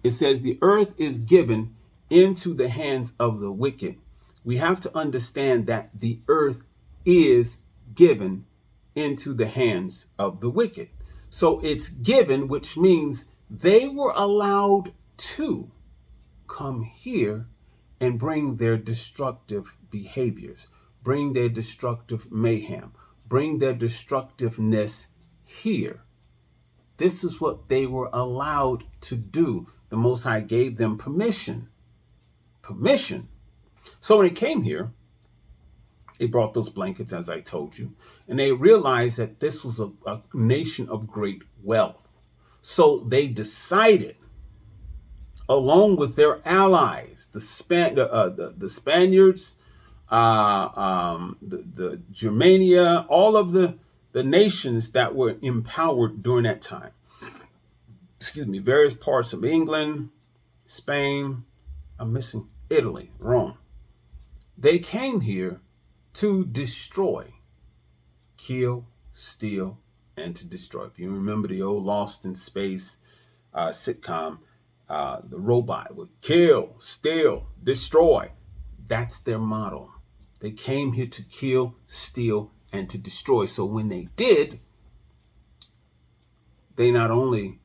It says the earth is given into the hands of the wicked. We have to understand that the earth is given into the hands of the wicked. So it's given, which means they were allowed to come here and bring their destructive behaviors, bring their destructive mayhem, bring their destructiveness here. This is what they were allowed to do. The Most High gave them permission. Permission. So when they came here, they brought those blankets, as I told you, and they realized that this was a nation of great wealth. So they decided, along with their allies, the Spaniards, the Germania, all of the nations that were empowered during that time. Excuse me, various parts of England, Spain, I'm missing Italy, Rome. They came here to destroy, kill, steal, and to destroy. If you remember the old Lost in Space sitcom, the robot would kill, steal, destroy. That's their motto. They came here to kill, steal, and to destroy. So when they did, they not only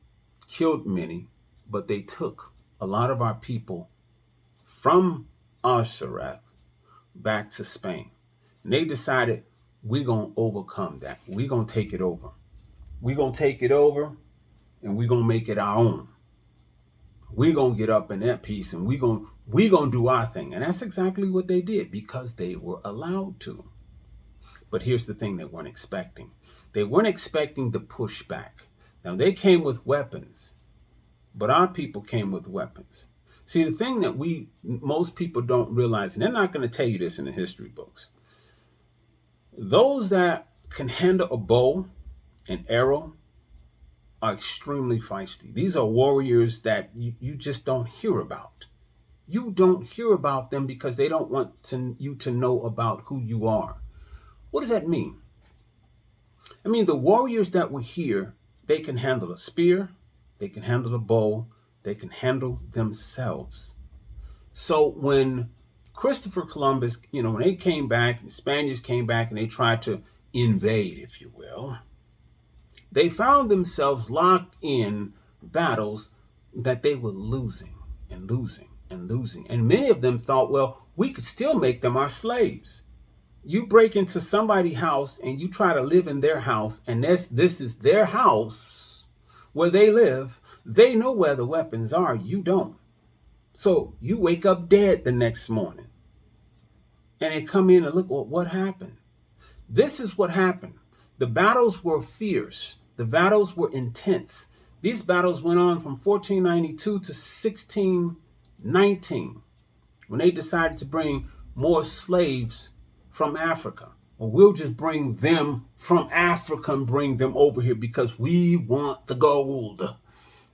killed many, but they took a lot of our people from Asherath back to Spain. And they decided, we're going to overcome that. We're going to take it over. We're going to take it over and we're going to make it our own. We're going to get up in that piece and we're going to do our thing. And that's exactly what they did because they were allowed to. But here's the thing they weren't expecting. They weren't expecting the pushback. Now, they came with weapons, but our people came with weapons. See, the thing that most people don't realize, and they're not going to tell you this in the history books, those that can handle a bow and arrow are extremely feisty. These are warriors that you just don't hear about. You don't hear about them because they don't want you to know about who you are. What does that mean? I mean, the warriors that were here, they can handle a spear, they can handle a bow, they can handle themselves. So when Christopher Columbus, when they came back, the Spaniards came back and they tried to invade, if you will, they found themselves locked in battles that they were losing and losing and losing. And many of them thought, well, we could still make them our slaves. You break into somebody's house and you try to live in their house, and this is their house where they live. They know where the weapons are. You don't. So you wake up dead the next morning. And they come in and look, well, what happened? This is what happened. The battles were fierce. The battles were intense. These battles went on from 1492 to 1619 when they decided to bring more slaves from Africa. Well, we'll just bring them from Africa and bring them over here because we want the gold.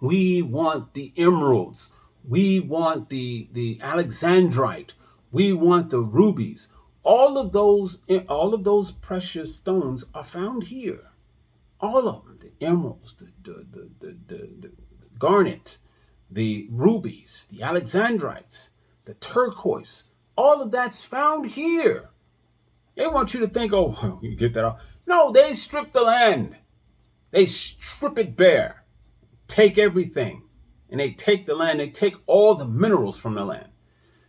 We want the emeralds. We want the Alexandrite. We want the rubies. All of those precious stones are found here. All of them, the emeralds, the garnet, the rubies, the Alexandrites, the turquoise, all of that's found here. They want you to think, oh, you get that off. No, they strip the land. They strip it bare, take everything, and they take the land. They take all the minerals from the land.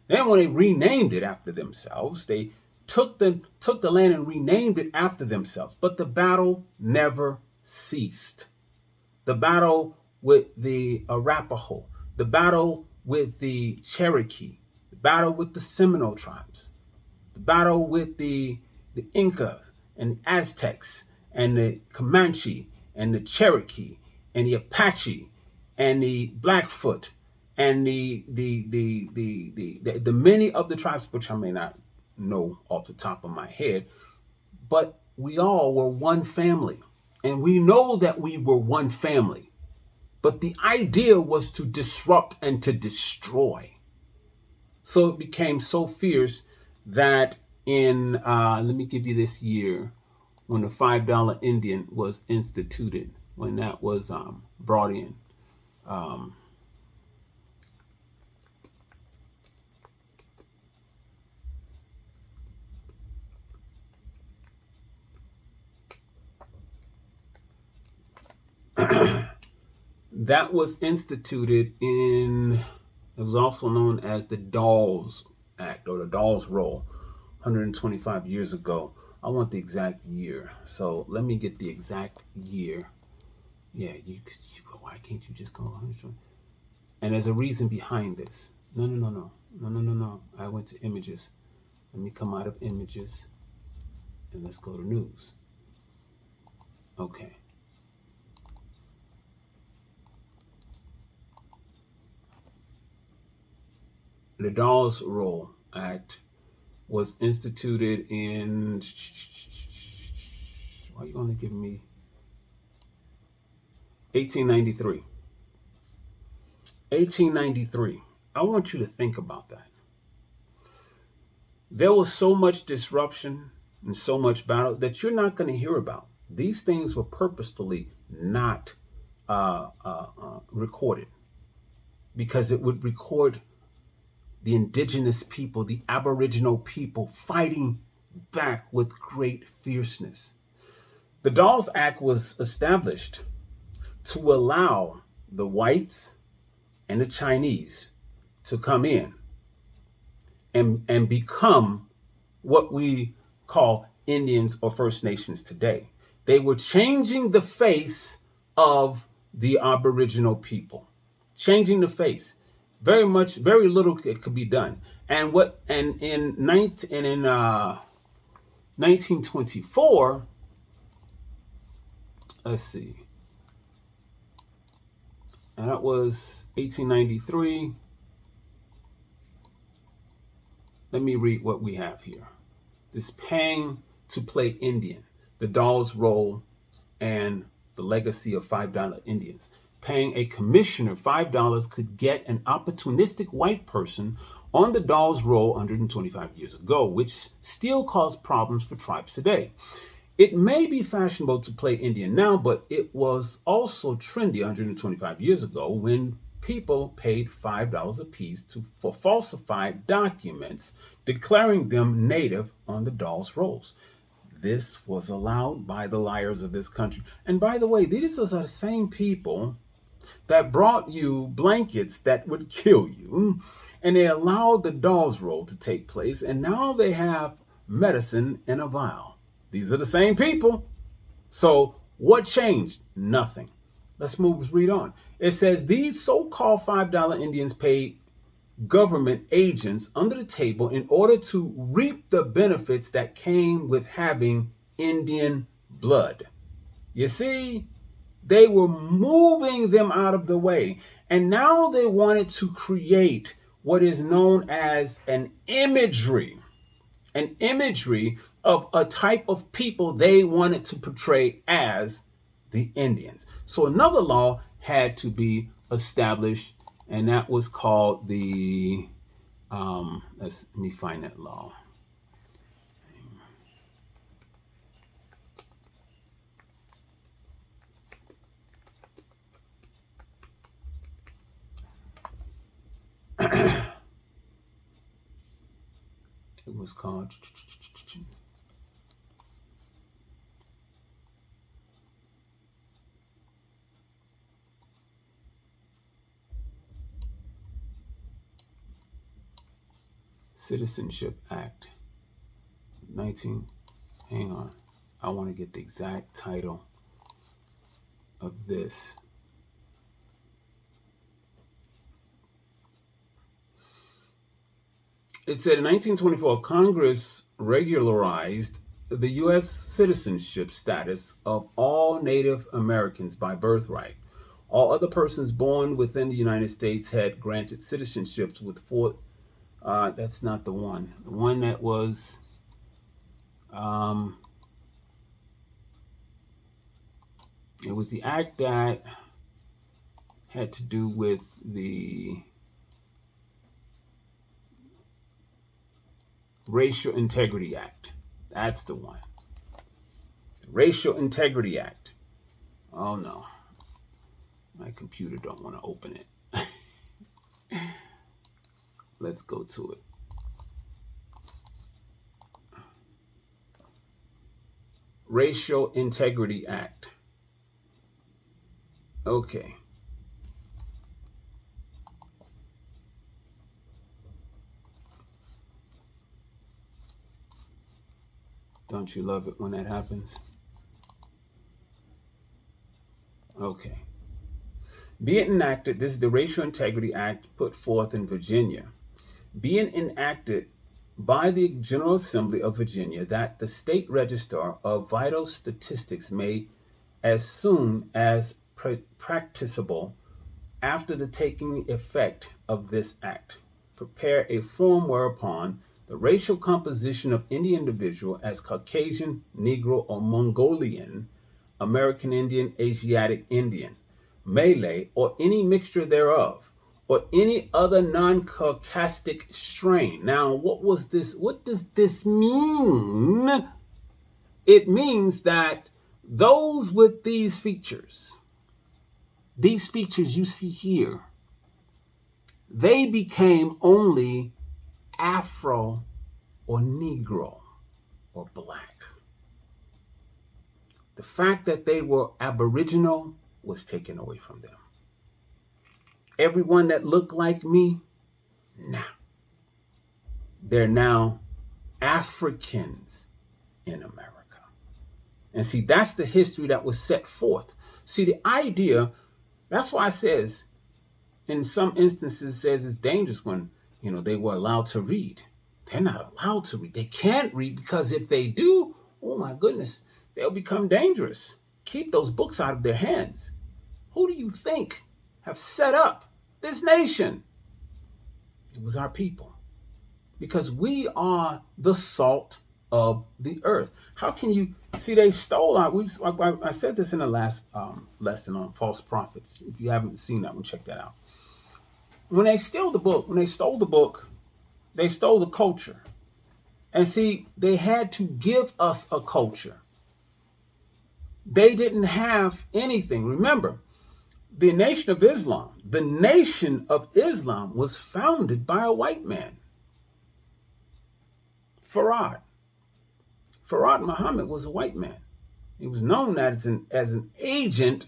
Then when they renamed it after themselves, they took the land and renamed it after themselves. But the battle never ceased. The battle with the Arapaho, the battle with the Cherokee, the battle with the Seminole tribes, the battle with the Incas and the Aztecs and the Comanche and the Cherokee and the Apache and the Blackfoot and the many of the tribes, which I may not know off the top of my head, but we all were one family. And we know that we were one family. But the idea was to disrupt and to destroy. So it became so fierce that in, let me give you this year, when the $5 Indian was instituted, when that was brought in. that was instituted in, it was also known as the Dawes Act or the Dawes Roll, 125 years ago. I want the exact year. So let me get the exact year. Yeah, you go. Why can't you just go 120? And there's a reason behind this. No. I went to images. Let me come out of images and let's go to news. Okay. The Dawes Roll Act was instituted in, why are you only giving me 1893? 1893. I want you to think about that. There was so much disruption and so much battle that you're not going to hear about. These things were purposefully not recorded because it would record the indigenous people, the Aboriginal people fighting back with great fierceness. The Dawes Act was established to allow the whites and the Chinese to come in and become what we call Indians or First Nations today. They were changing the face of the Aboriginal people, changing the face. Very little could be done. And in 1924, let's see, and that was 1893. Let me read what we have here. This paying to play Indian, the Dawes Roll, and the legacy of $5 Indians. Paying a commissioner $5 could get an opportunistic white person on the Dawes Roll 125 years ago, which still caused problems for tribes today. It may be fashionable to play Indian now, but it was also trendy 125 years ago when people paid $5 apiece for falsified documents declaring them native on the Dawes Rolls. This was allowed by the liars of this country. And by the way, these are the same people that brought you blankets that would kill you, and they allowed the Dawes Roll to take place, and now they have medicine in a vial. These are the same people. So what changed? Nothing. Let's read on. It says these so-called $5 Indians paid government agents under the table in order to reap the benefits that came with having Indian blood. You see, they were moving them out of the way. And now they wanted to create what is known as an imagery of a type of people they wanted to portray as the Indians. So another law had to be established, and that was called the, let me find that law. It was called Citizenship Act 19. Hang on. I want to get the exact title of this. It said in 1924, Congress regularized the U.S. citizenship status of all Native Americans by birthright. All other persons born within the United States had granted citizenships with four. That's not the one. The one that was. It was the act that had to do with the Racial Integrity Act. That's the one. Racial Integrity Act. Oh no. My computer don't want to open it. Let's go to it. Racial Integrity Act. Okay. Don't you love it when that happens? Okay. Be it enacted, this is the Racial Integrity Act put forth in Virginia. Be it enacted by the General Assembly of Virginia that the state register of vital statistics may, as soon as practicable after the taking effect of this act, prepare a form whereupon the racial composition of any individual as Caucasian, Negro, or Mongolian, American Indian, Asiatic Indian, Malay, or any mixture thereof, or any other non-Caucasic strain. Now, what does this mean? It means that those with these features you see here, they became only Afro or Negro or Black. The fact that they were Aboriginal was taken away from them. Everyone that looked like me, nah. They're now Africans in America. And see, that's the history that was set forth. See, the idea, that's why it says, in some instances, says it's dangerous when, they were allowed to read. They're not allowed to read. They can't read because if they do, oh my goodness, they'll become dangerous. Keep those books out of their hands. Who do you think have set up this nation? It was our people. Because we are the salt of the earth. How can you see? They stole our. I said this in the last lesson on false prophets. If you haven't seen that one, check that out. When they stole the book, they stole the culture. And see, they had to give us a culture. They didn't have anything. Remember, the Nation of Islam was founded by a white man. Farad Muhammad was a white man. He was known as an agent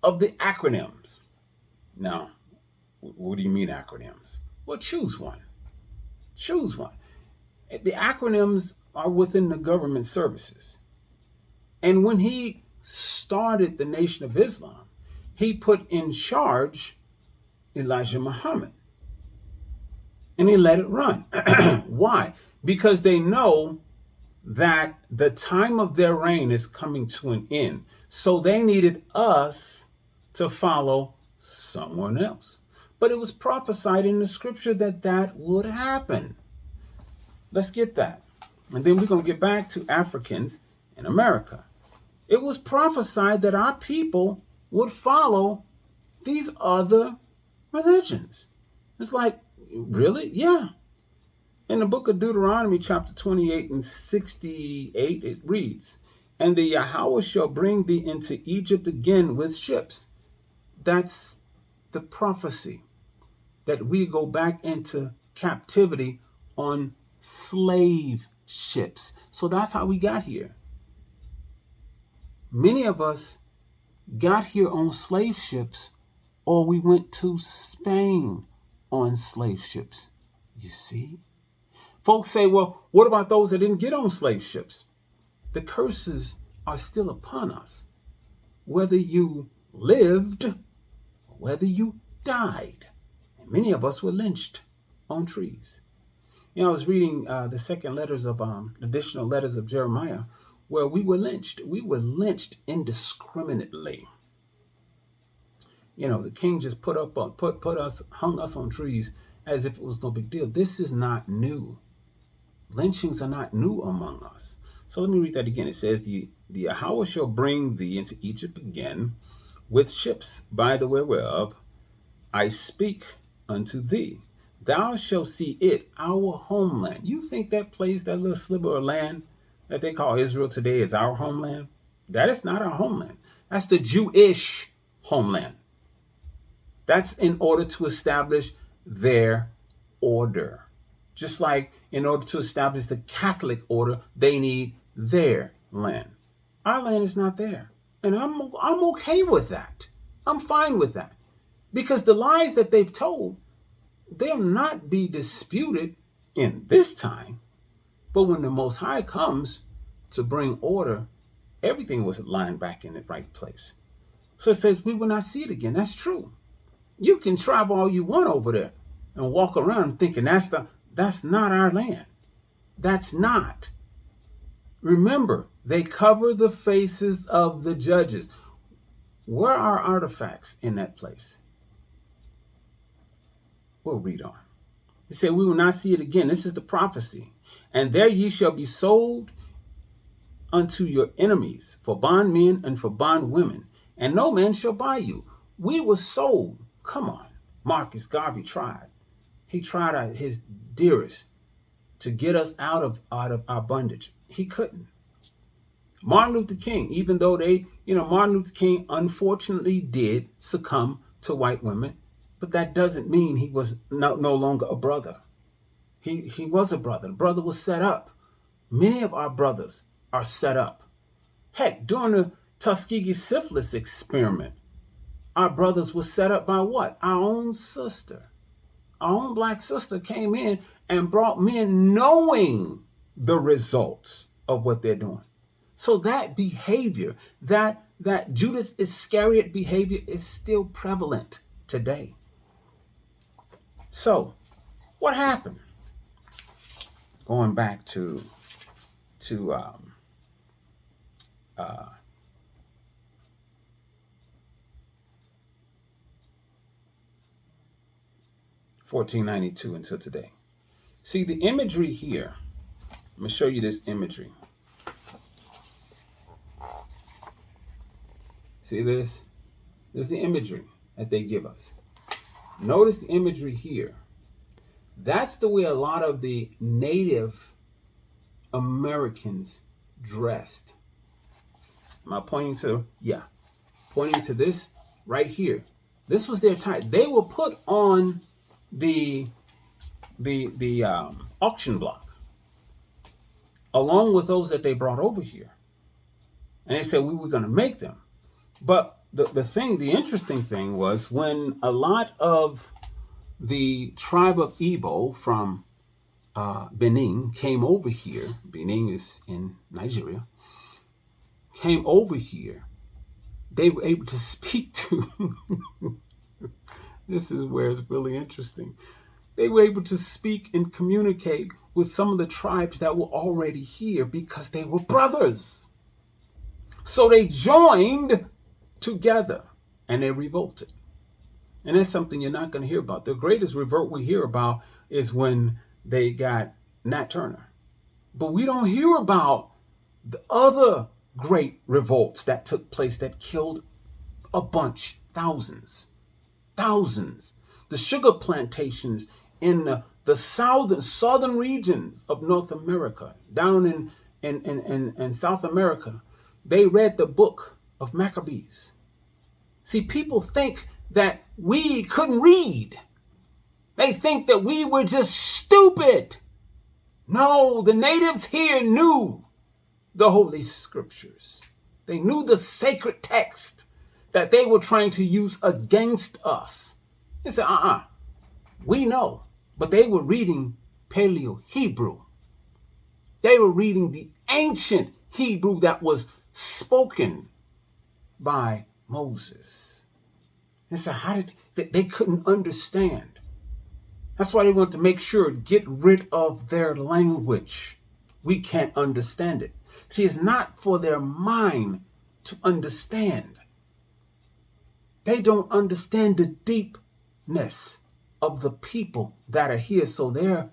of the acronyms. Now, what do you mean acronyms? Well, choose one. Choose one. The acronyms are within the government services. And when he started the Nation of Islam, he put in charge Elijah Muhammad. And he let it run. Why? Because they know that the time of their reign is coming to an end. So they needed us to follow someone else. But it was prophesied in the scripture that would happen. Let's get that. And then we're going to get back to Africans in America. It was prophesied that our people would follow these other religions. It's like, really? Yeah. In the book of Deuteronomy, chapter 28 and 68, it reads, "And the Yahweh shall bring thee into Egypt again with ships." That's the prophecy, that we go back into captivity on slave ships. So that's how we got here. Many of us got here on slave ships, or we went to Spain on slave ships. You see? Folks say, well, what about those that didn't get on slave ships? The curses are still upon us, whether you lived or whether you died. And many of us were lynched on trees. I was reading the second additional letters of Jeremiah, where we were lynched. We were lynched indiscriminately. The king just hung us on trees as if it was no big deal. This is not new. Lynchings are not new among us. So let me read that again. It says, the Yahweh shall bring thee into Egypt again with ships, by the way whereof I speak unto thee. Thou shalt see it, our homeland. You think that place, that little sliver of land that they call Israel today, is our homeland? That is not our homeland. That's the Jewish homeland. That's in order to establish their order. Just like in order to establish the Catholic order, they need their land. Our land is not there. And I'm okay with that. I'm fine with that. Because the lies that they've told, they'll not be disputed in this time. But when the Most High comes to bring order, everything was lined back in the right place. So it says we will not see it again. That's true. You can travel all you want over there and walk around thinking that's not our land. That's not. Remember, they cover the faces of the judges. Where are artifacts in that place? We'll read on. He said, we will not see it again. This is the prophecy. And there ye shall be sold unto your enemies for bondmen and for bondwomen, and no man shall buy you. We were sold. Come on. Marcus Garvey tried. He tried his dearest to get us out of our bondage. He couldn't. Martin Luther King, even though Martin Luther King unfortunately did succumb to white women, but that doesn't mean he was no longer a brother. He was a brother. The brother was set up. Many of our brothers are set up. Heck, during the Tuskegee syphilis experiment, our brothers were set up by what? Our own sister. Our own black sister came in and brought men knowing the results of what they're doing. So that behavior, that Judas Iscariot behavior is still prevalent today. So what happened? Going back to 1492 until today. See the imagery here. I'm going to show you this imagery. See this? This is the imagery that they give us. Notice the imagery here. That's the way a lot of the Native Americans dressed. Am I pointing to? Yeah. Pointing to this right here. This was their type. They were put on the auction block along with those that they brought over here. And they said we were going to make them. But the interesting thing was when a lot of the tribe of Igbo from Benin came over here. Benin is in Nigeria. Came over here. They were able to speak to. This is where it's really interesting. They were able to speak and communicate with some of the tribes that were already here because they were brothers. So they joined together and they revolted. And that's something you're not going to hear about. The greatest revolt we hear about is when they got Nat Turner. But we don't hear about the other great revolts that took place that killed a bunch, thousands. The sugar plantations in the southern regions of North America, down in South America, they read the Book of Maccabees. See, people think that we couldn't read. They think that we were just stupid. No, the natives here knew the Holy Scriptures. They knew the sacred text that they were trying to use against us. They said, we know. But they were reading Paleo-Hebrew. They were reading the ancient Hebrew that was spoken by Moses. And so they couldn't understand. That's why they want to make sure, get rid of their language. We can't understand it. See, it's not for their mind to understand. They don't understand the deepness of the people that are here. So their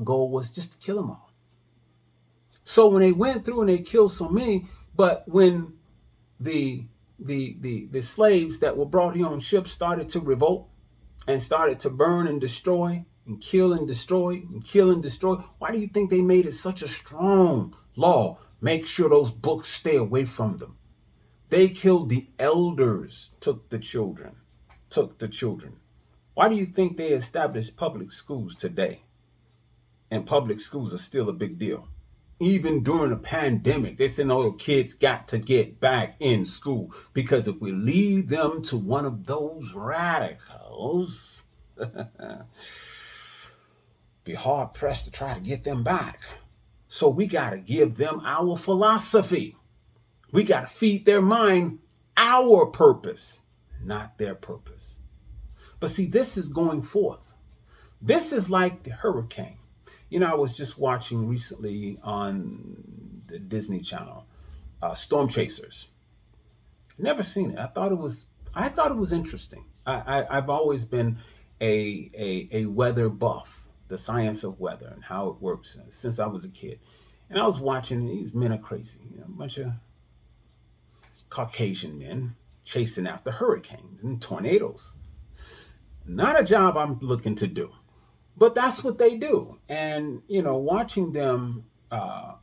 goal was just to kill them all. So when they went through and they killed so many, but when the slaves that were brought here on ships started to revolt and started to burn and destroy and kill and destroy and kill and destroy, why do you think they made it such a strong law? Make sure those books stay away from them. They killed the elders, took the children. Why do you think they established public schools today? And public schools are still a big deal. Even during a pandemic, they said, no, kids got to get back in school because if we leave them to one of those radicals, be hard pressed to try to get them back. So we got to give them our philosophy. We got to feed their mind our purpose, not their purpose. But see, this is going forth. This is like the hurricane. I was just watching recently on the Disney Channel, Storm Chasers. Never seen it. I thought it was interesting. I've always been a weather buff, the science of weather and how it works since I was a kid. And I was watching, these men are crazy, a bunch of Caucasian men chasing after hurricanes and tornadoes. Not a job I'm looking to do, but that's what they do. And watching them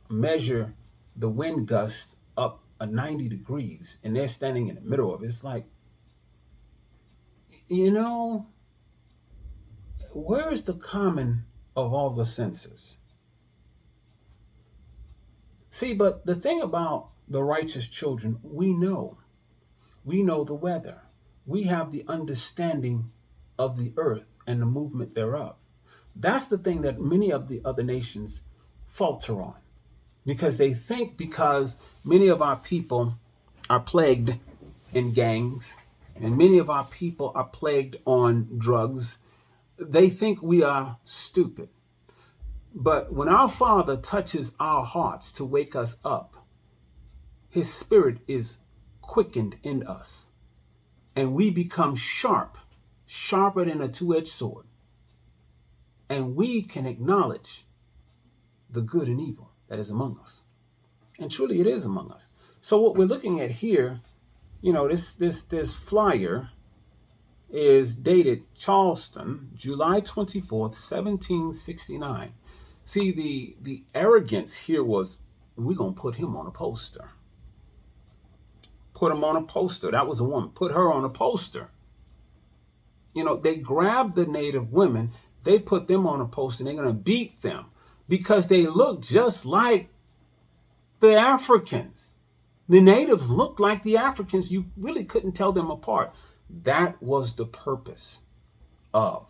measure the wind gusts up 90 degrees, and they're standing in the middle of it. It's like, where is the common of all the senses? See, but the thing about the righteous children, we know the weather. We have the understanding of the earth and the movement thereof. That's the thing that many of the other nations falter on, because they think because many of our people are plagued in gangs and many of our people are plagued on drugs, they think we are stupid. But when our Father touches our hearts to wake us up, his spirit is quickened in us, and we become sharper than a two-edged sword. And we can acknowledge the good and evil that is among us. And truly it is among us. So what we're looking at here, this flyer is dated Charleston, July 24th, 1769. See, the arrogance here was, we're going to put him on a poster. Put him on a poster. That was a woman. Put her on a poster. They grabbed the native women. They put them on a poster, and they're going to beat them because they look just like the Africans. The natives looked like the Africans. You really couldn't tell them apart. That was the purpose of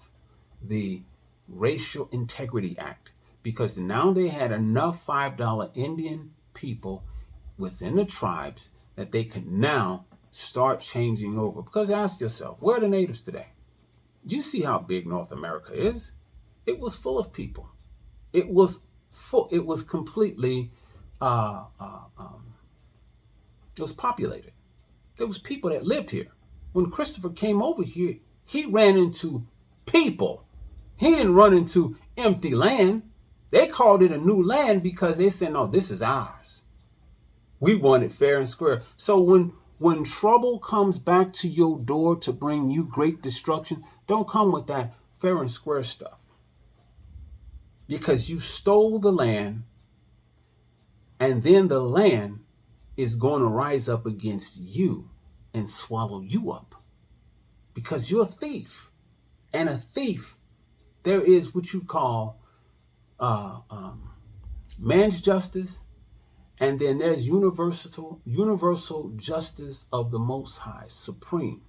the Racial Integrity Act, because now they had enough $5 Indian people within the tribes that they could now start changing over. Because ask yourself, where are the natives today? You see how big North America is. It was full of people. It was full. It was completely, it was populated. There was people that lived here. When Christopher came over here, he ran into people. He didn't run into empty land. They called it a new land because they said, no, this is ours. We want it fair and square. So when trouble comes back to your door to bring you great destruction, don't come with that fair and square stuff. Because you stole the land, and then the land is going to rise up against you and swallow you up. Because you're a thief. And a thief, there is what you call man's justice, and then there's universal justice of the Most High, Supreme,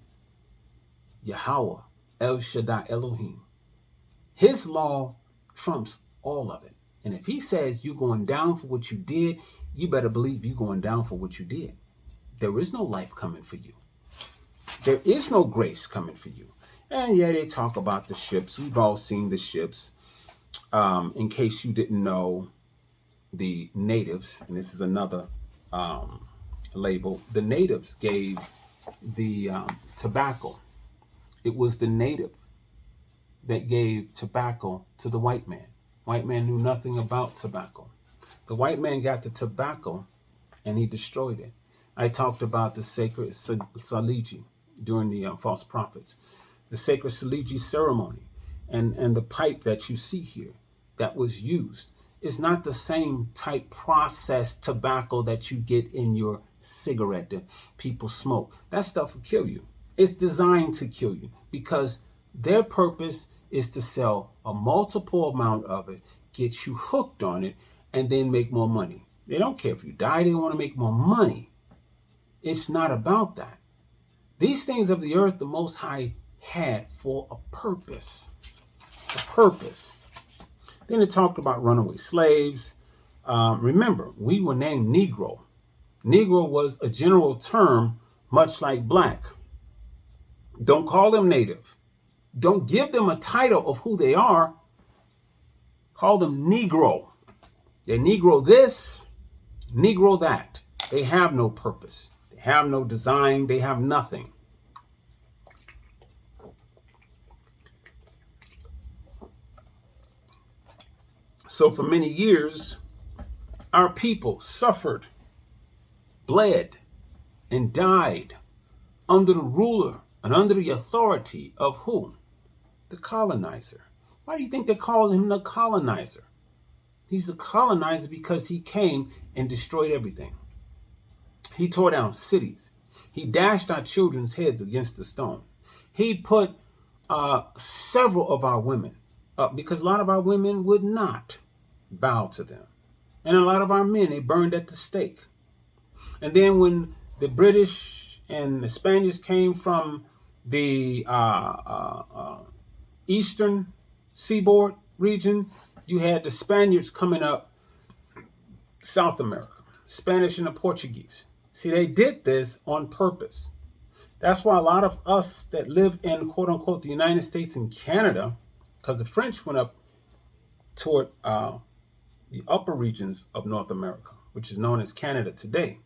Yahweh, El Shaddai, Elohim. His law trumps all of it. And if he says you're going down for what you did, you better believe you're going down for what you did. There is no life coming for you. There is no grace coming for you. And yeah, they talk about the ships. We've all seen the ships. In case you didn't know, the natives, and this is another label, the natives gave the tobacco. It was the native that gave tobacco to the white man. White man knew nothing about tobacco. The white man got the tobacco and he destroyed it. I talked about the sacred Saliji during the false prophets, the sacred Saliji ceremony, and the pipe that you see here that was used. It's not the same type processed tobacco that you get in your cigarette that people smoke. That stuff will kill you. It's designed to kill you because their purpose is to sell a multiple amount of it, get you hooked on it, and then make more money. They don't care if you die. They want to make more money. It's not about that. These things of the earth, the Most High had for a purpose. A purpose. Then it talked about runaway slaves. Remember, we were named Negro. Negro was a general term, much like black. Don't call them native. Don't give them a title of who they are. Call them Negro. They're Negro this, Negro that. They have no purpose. They have no design. They have nothing. So for many years, our people suffered, bled, and died under the ruler and under the authority of who? The colonizer. Why do you think they call him the colonizer? He's the colonizer because he came and destroyed everything. He tore down cities. He dashed our children's heads against the stone. He put several of our women up because a lot of our women would not bow to them. And a lot of our men, they burned at the stake. And then when the British and the Spaniards came from the eastern seaboard region, you had the Spaniards coming up South America, Spanish and the Portuguese. See, they did this on purpose. That's why a lot of us that live in, quote unquote, the United States and Canada, because the French went up toward the upper regions of North America, which is known as Canada today.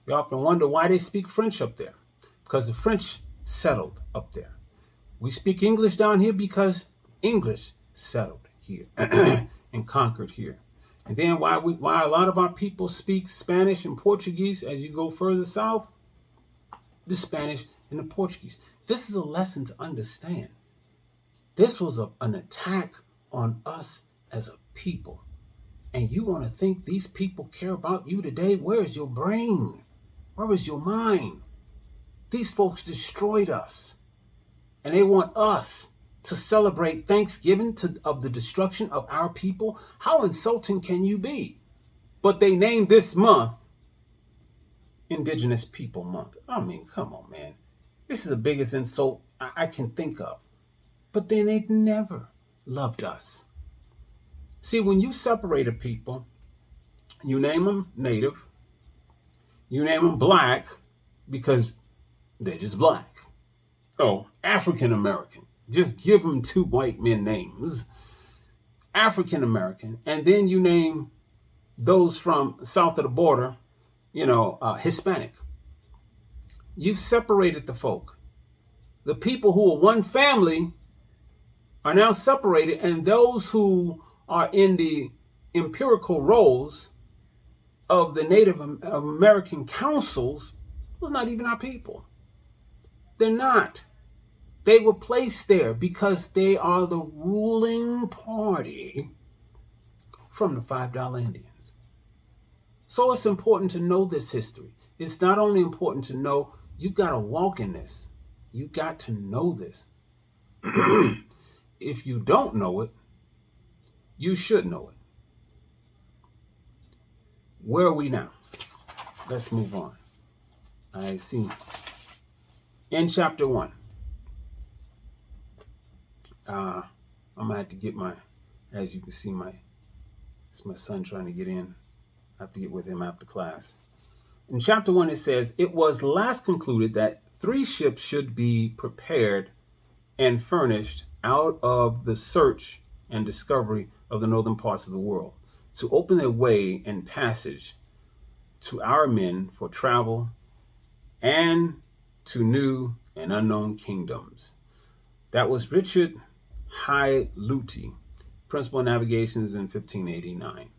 You often wonder why they speak French up there, because the French settled up there. We speak English down here because English settled here and conquered here. And then why a lot of our people speak Spanish and Portuguese as you go further south? The Spanish and the Portuguese. This is a lesson to understand. This was an attack on us as a people. And you want to think these people care about you today? Where is your brain? Where is your mind? These folks destroyed us. And they want us to celebrate Thanksgiving of the destruction of our people? How insulting can you be? But they named this month Indigenous People Month. I mean, come on, man. This is the biggest insult I can think of. But then they've never loved us. See, when you separate a people, you name them Native, you name them Black because they're just Black. Oh, African American. Just give them two white men names. African American. And then you name those from south of the border, Hispanic. You've separated the folk. The people who are one family are now separated, and those who are in the empirical roles of the Native American councils was not even our people. They're not. They were placed there because they are the ruling party from the $5 Indians. So it's important to know this history. It's not only important to know, you've got to walk in this. You've got to know this. If you don't know it, you should know it. Where are we now? Let's move on. I see. In chapter 1. I'm gonna have to get as you can see, it's my son trying to get in. I have to get with him after class. In chapter 1, it says, it was last concluded that 3 ships should be prepared and furnished out of the search and discovery of the northern parts of the world, to open their way and passage to our men for travel and to new and unknown kingdoms. That was Richard High Luty, Principal Navigations in 1589.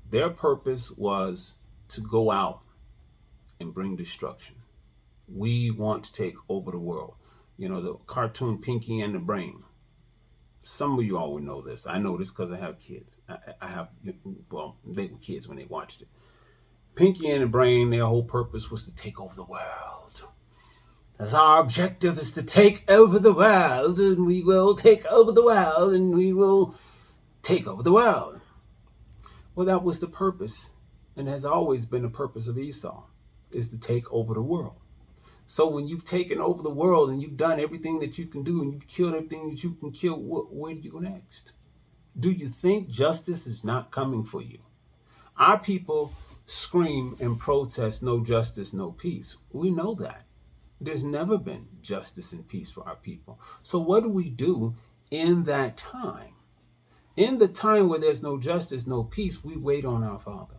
Their purpose was to go out and bring destruction. We want to take over the world. The cartoon Pinky and the Brain. Some of you all would know this. I know this because I have kids. They were kids when they watched it. Pinky and the Brain, their whole purpose was to take over the world. As our objective is to take over the world, and we will take over the world, and we will take over the world. Well, that was the purpose, and has always been the purpose of Esau, is to take over the world. So when you've taken over the world and you've done everything that you can do and you've killed everything that you can kill, where do you go next? Do you think justice is not coming for you? Our people scream and protest, no justice, no peace. We know that. There's never been justice and peace for our people. So what do we do in that time? In the time where there's no justice, no peace, we wait on our Father.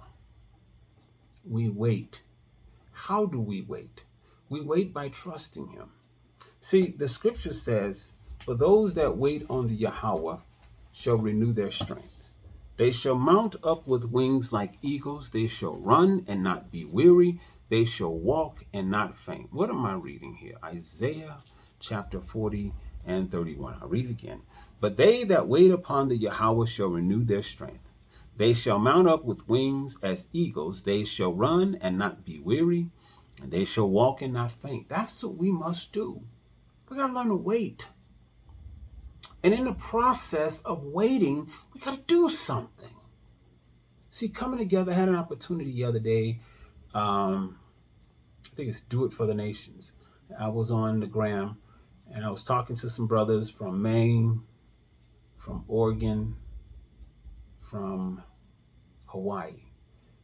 We wait. How do we wait? We wait by trusting him. See, the scripture says, for those that wait on the Yahweh shall renew their strength. They shall mount up with wings like eagles. They shall run and not be weary. They shall walk and not faint. What am I reading here? Isaiah chapter 40 and 31. I'll read it again. But they that wait upon the Yahweh shall renew their strength. They shall mount up with wings as eagles. They shall run and not be weary. And they shall walk and not faint. That's what we must do. We got to learn to wait. And in the process of waiting, we got to do something. See, coming together, I had an opportunity the other day. I think it's Do It for the Nations. I was on the gram and I was talking to some brothers from Maine, from Oregon, from Hawaii.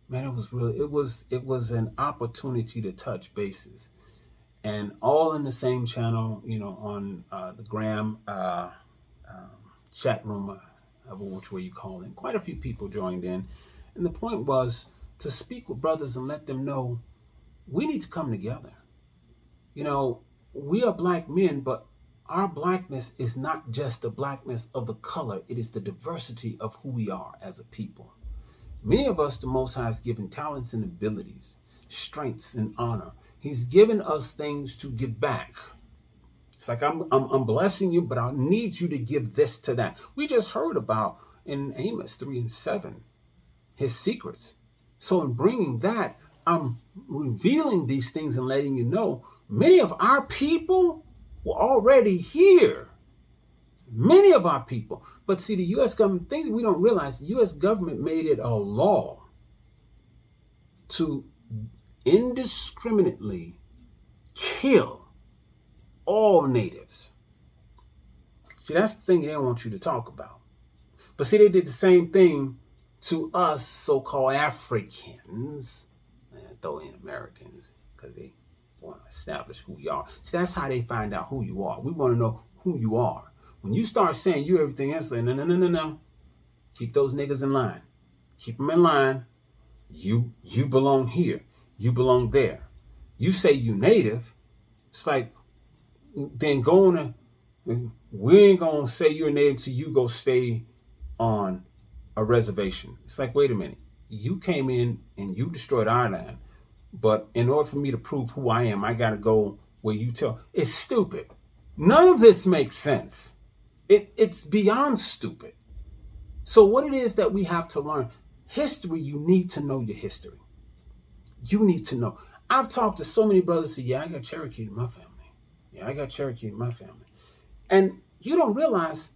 Man, it was an opportunity to touch bases. And all in the same channel, on the gram chat room, which way you call it. Quite a few people joined in. And the point was to speak with brothers and let them know we need to come together. We are black men, but our blackness is not just the blackness of the color. It is the diversity of who we are as a people. Many of us, the Most High has given talents and abilities, strengths and honor. He's given us things to give back. It's like I'm blessing you, but I need you to give this to that. We just heard about in Amos 3 and 7, his secrets. So in bringing that, I'm revealing these things and letting you know many of our people were already here. Many of our people. But see, the U.S. government, thing we don't realize, the U.S. government made it a law to indiscriminately kill all natives. See, that's the thing they don't want you to talk about. But see, they did the same thing to us so-called Africans. Throw in Americans because they want to establish who we are. See, that's how they find out who you are. We want to know who you are. When you start saying you everything else, like, no. Keep those niggas in line. Keep them in line. You belong here. You belong there. You say you native. It's like, then we ain't going to say you're native till you go stay on a reservation. It's like, wait a minute. You came in and you destroyed our land. But in order for me to prove who I am, I got to go where you tell. It's stupid. None of this makes sense. It's beyond stupid. So what it is that we have to learn, history, you need to know your history. You need to know. I've talked to so many brothers who say, yeah, I got Cherokee in my family. Yeah, I got Cherokee in my family. And you don't realize,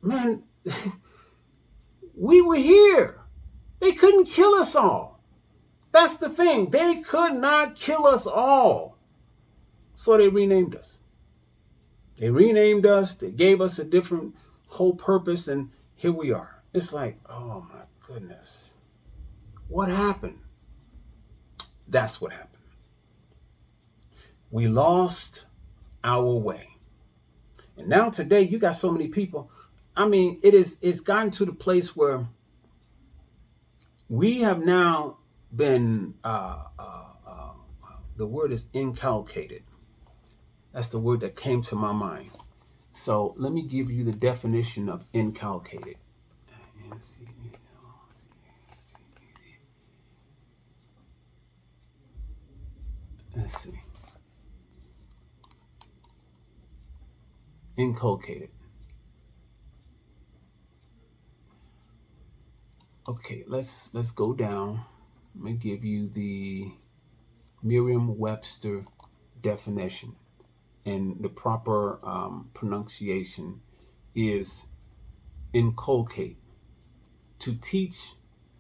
man, we were here. They couldn't kill us all. That's the thing. They could not kill us all. So they renamed us. They renamed us. They gave us a different whole purpose. And here we are. It's like, oh my goodness. What happened? That's what happened. We lost our way. And now today, you got so many people. I mean, it's gotten to the place where we have now been, the word is inculcated. That's the word that came to my mind. So let me give you the definition of inculcated. Let's see. Inculcated. Okay, let's go down. Let me give you the Merriam-Webster definition. And the proper pronunciation is inculcate, to teach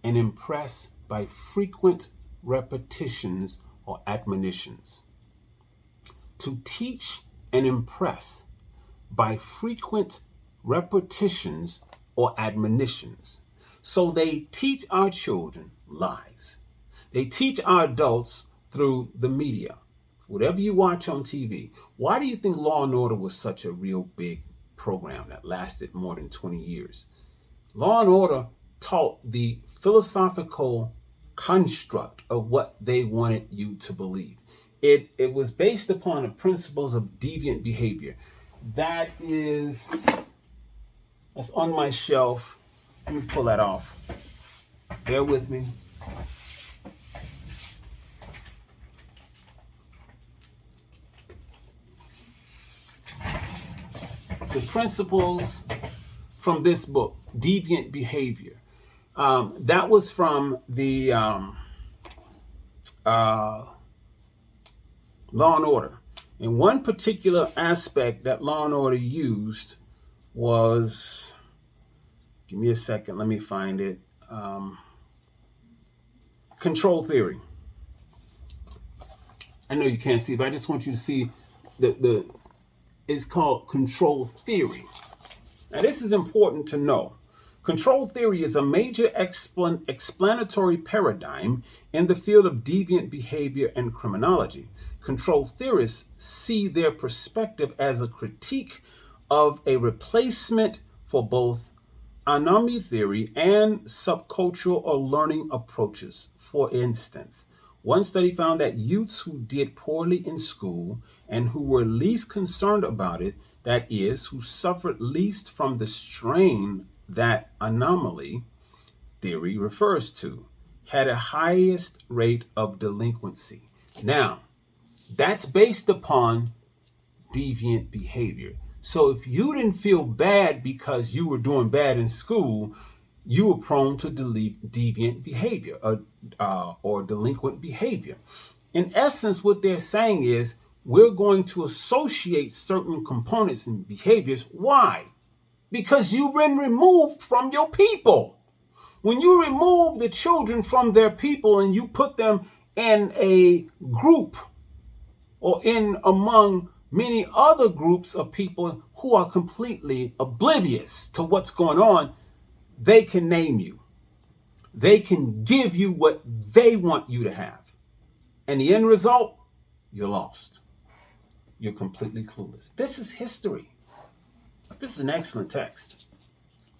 and impress by frequent repetitions or admonitions. To teach and impress by frequent repetitions or admonitions. So they teach our children lies. They teach our adults through the media. Whatever you watch on TV. Why do you think Law and Order was such a real big program that lasted more than 20 years? Law and Order taught the philosophical construct of what they wanted you to believe. It was based upon the principles of deviant behavior. That's on my shelf. Let me pull that off. Bear with me. The principles from this book, Deviant Behavior. That was from the Law and Order. And one particular aspect that Law and Order used was, give me a second, let me find it, control theory. I know you can't see, but I just want you to see it's called control theory. Now, this is important to know. Control theory is a major explanatory paradigm in the field of deviant behavior and criminology. Control theorists see their perspective as a critique of a replacement for both anomaly theory and subcultural or learning approaches. For instance, one study found that youths who did poorly in school and who were least concerned about it, that is, who suffered least from the strain that anomaly theory refers to, had a highest rate of delinquency. Now, that's based upon deviant behavior. So if you didn't feel bad because you were doing bad in school, you were prone to deviant behavior or delinquent behavior. In essence, what they're saying is we're going to associate certain components and behaviors. Why? Because you've been removed from your people. When you remove the children from their people and you put them in a group or in among many other groups of people who are completely oblivious to what's going on, they can name you. They can give you what they want you to have. And the end result, you're lost. You're completely clueless. This is history. This is an excellent text.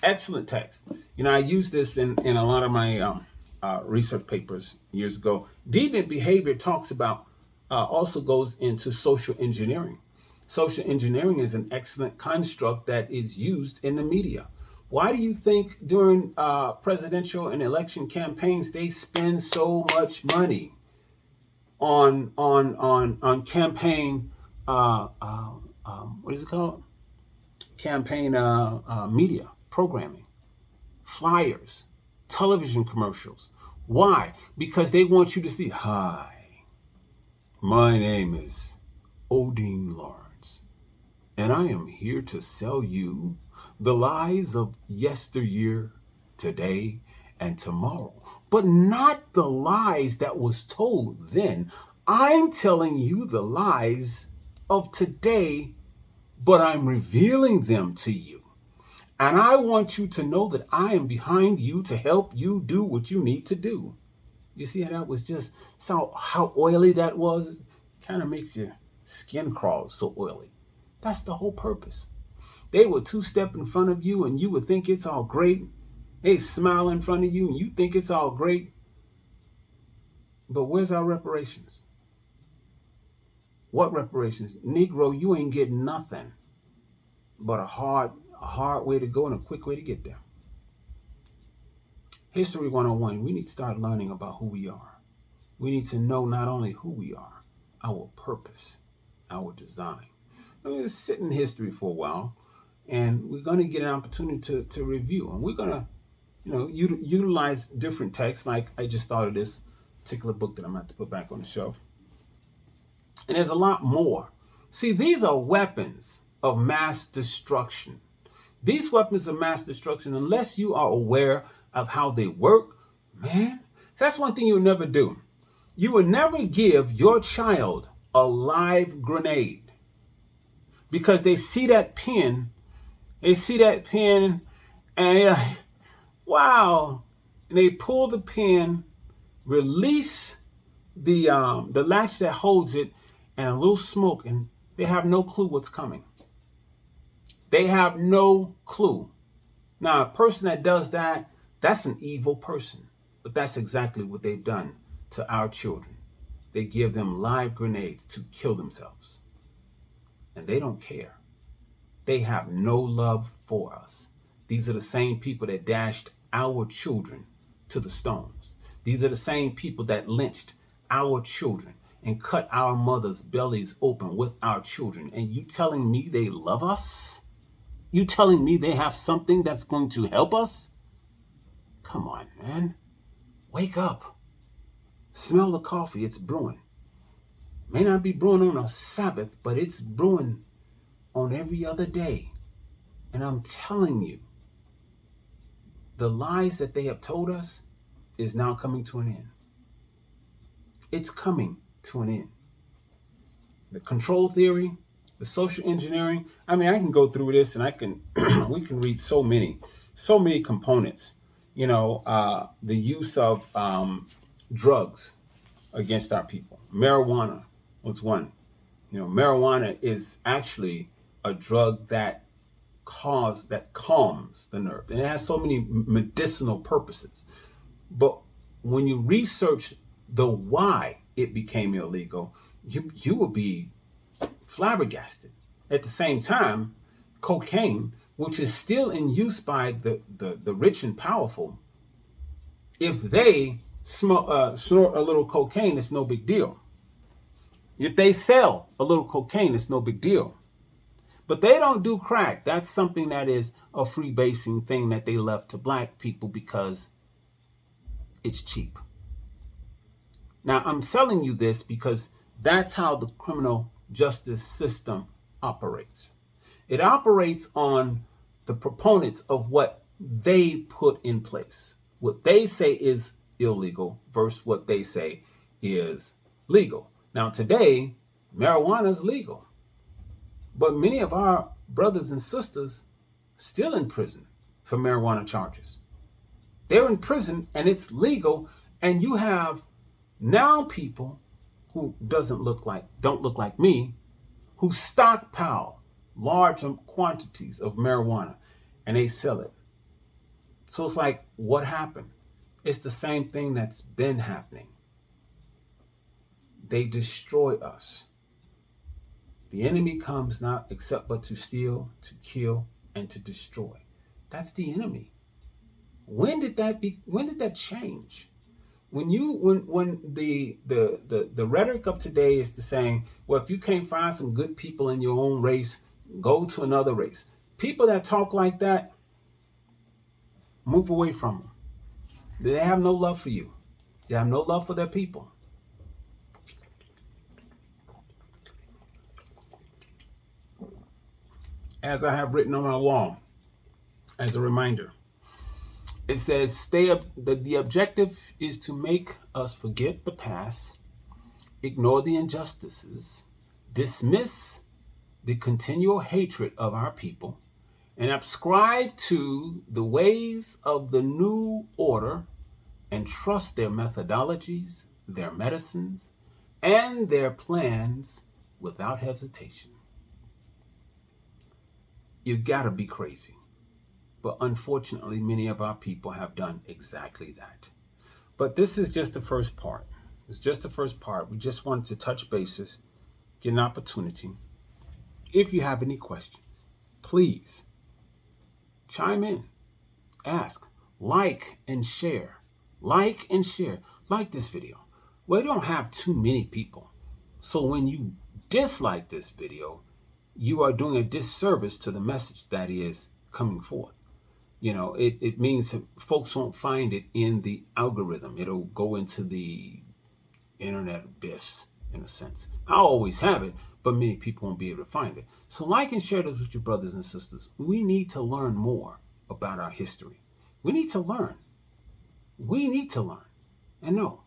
Excellent text. You know, I used this in a lot of my research papers years ago. Deviant behavior talks about, also goes into social engineering. Social engineering is an excellent construct that is used in the media. Why do you think during presidential and election campaigns they spend so much money on campaign? What is it called? Campaign media programming, flyers, television commercials. Why? Because they want you to see, hi, my name is Odin Lawrence, and I am here to sell you the lies of yesteryear, today, and tomorrow, but not the lies that was told then. I'm telling you the lies of today, but I'm revealing them to you. And I want you to know that I am behind you to help you do what you need to do. You see how that was just, how oily that was? It kind of makes your skin crawl, so oily. That's the whole purpose. They would two-step in front of you and you would think it's all great. They smile in front of you and you think it's all great. But where's our reparations? What reparations? Negro, you ain't getting nothing but a hard way to go and a quick way to get there. History 101, we need to start learning about who we are. We need to know not only who we are, our purpose, our design. I'm going to sit in history for a while, and we're going to get an opportunity to review. And we're going to, utilize different texts, like I just thought of this particular book that I'm going to have to put back on the shelf. And there's a lot more. See, these are weapons of mass destruction. These weapons of mass destruction, unless you are aware of how they work, man, that's one thing you would never do. You would never give your child a live grenade because they see that pin, and Wow. And they pull the pin, release the latch that holds it, and a little smoke, and they have no clue what's coming. They have no clue. Now, a person that does that, that's an evil person. But that's exactly what they've done to our children. They give them live grenades to kill themselves. And they don't care. They have no love for us. These are the same people that dashed our children to the stones. These are the same people that lynched our children and cut our mothers' bellies open with our children. And you telling me they love us? You telling me they have something that's going to help us? Come on, man. Wake up. Smell the coffee. It's brewing. May not be brewing on a Sabbath, but it's brewing on every other day. And I'm telling you, the lies that they have told us is now coming to an end. It's coming to an end. The control theory, the social engineering. I mean, I can go through this and we can read so many components. The use of drugs against our people. Marijuana was one. Marijuana is actually a drug that calms the nerve, and it has so many medicinal purposes. But when you research the why it became illegal, you will be flabbergasted. At the same time, cocaine, which is still in use by the rich and powerful, if they snort a little cocaine, it's no big deal. If they sell a little cocaine, it's no big deal. But they don't do crack. That's something that is a freebasing thing that they left to black people because it's cheap. Now, I'm selling you this because that's how the criminal justice system operates. It operates on the proponents of what they put in place. What they say is illegal versus what they say is legal. Now, today, marijuana is legal. But many of our brothers and sisters still in prison for marijuana charges. They're in prison and it's legal, and you have now people who don't look like me, who stockpile large quantities of marijuana and they sell it. So it's like, what happened? It's the same thing that's been happening. They destroy us. The enemy comes not except but to steal, to kill, and to destroy. That's the enemy. When did that change? When the rhetoric of today is to saying, well, if you can't find some good people in your own race, go to another race. People that talk like that, move away from them. They have no love for you. They have no love for their people. As I have written on my wall, as a reminder, it says, the objective is to make us forget the past, ignore the injustices, dismiss the continual hatred of our people, and ascribe to the ways of the new order and trust their methodologies, their medicines, and their plans without hesitation. You gotta be crazy. But unfortunately, many of our people have done exactly that. But this is just the first part. It's just the first part. We just wanted to touch bases, get an opportunity. If you have any questions, please chime in, ask, like, and share. Like and share. Like this video. We don't have too many people. So when you dislike this video, you are doing a disservice to the message that is coming forth. It means that folks won't find it in the algorithm. It'll go into the internet abyss, in a sense. I'll always have it, but many people won't be able to find it. So like and share this with your brothers and sisters. We need to learn more about our history. We need to learn. We need to learn. And no,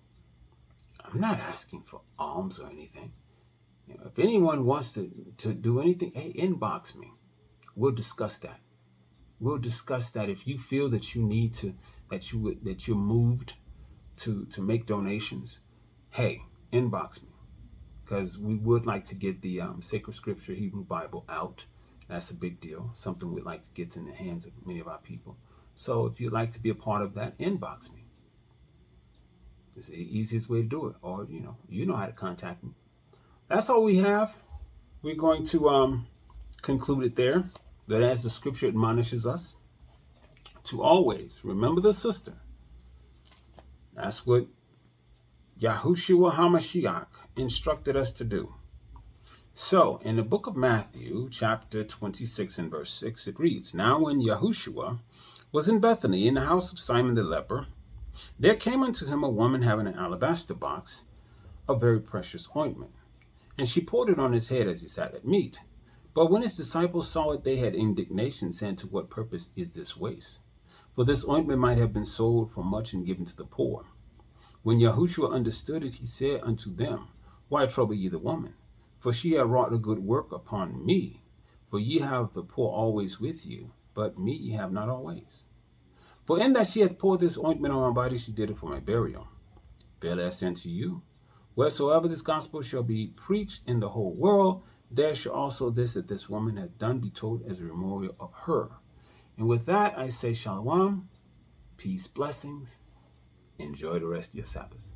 I'm not asking for alms or anything. If anyone wants to do anything, hey, inbox me. We'll discuss that. We'll discuss that. If you feel that you need to, that you're moved to make donations, hey, inbox me, because we would like to get the Sacred Scripture Hebrew Bible out. That's a big deal, something we'd like to get in the hands of many of our people. So if you'd like to be a part of that, inbox me. It's the easiest way to do it. Or, you know how to contact me. That's all we have. We're going to conclude it there. That as the scripture admonishes us to always remember the sister. That's what Yahushua HaMashiach instructed us to do. So, in the book of Matthew, chapter 26 and verse 6, it reads, Now when Yahushua was in Bethany, in the house of Simon the leper, there came unto him a woman having an alabaster box of very precious ointment, and she poured it on his head as he sat at meat. But when his disciples saw it, they had indignation, saying, To what purpose is this waste? For this ointment might have been sold for much and given to the poor. When Yahushua understood it, he said unto them, Why trouble ye the woman? For she hath wrought a good work upon me. For ye have the poor always with you, but me ye have not always. For in that she hath poured this ointment on my body, she did it for my burial. Verily I say unto you, wheresoever this gospel shall be preached in the whole world, there shall also this that this woman hath done be told as a memorial of her. And with that I say shalom, peace, blessings. Enjoy the rest of your Sabbath.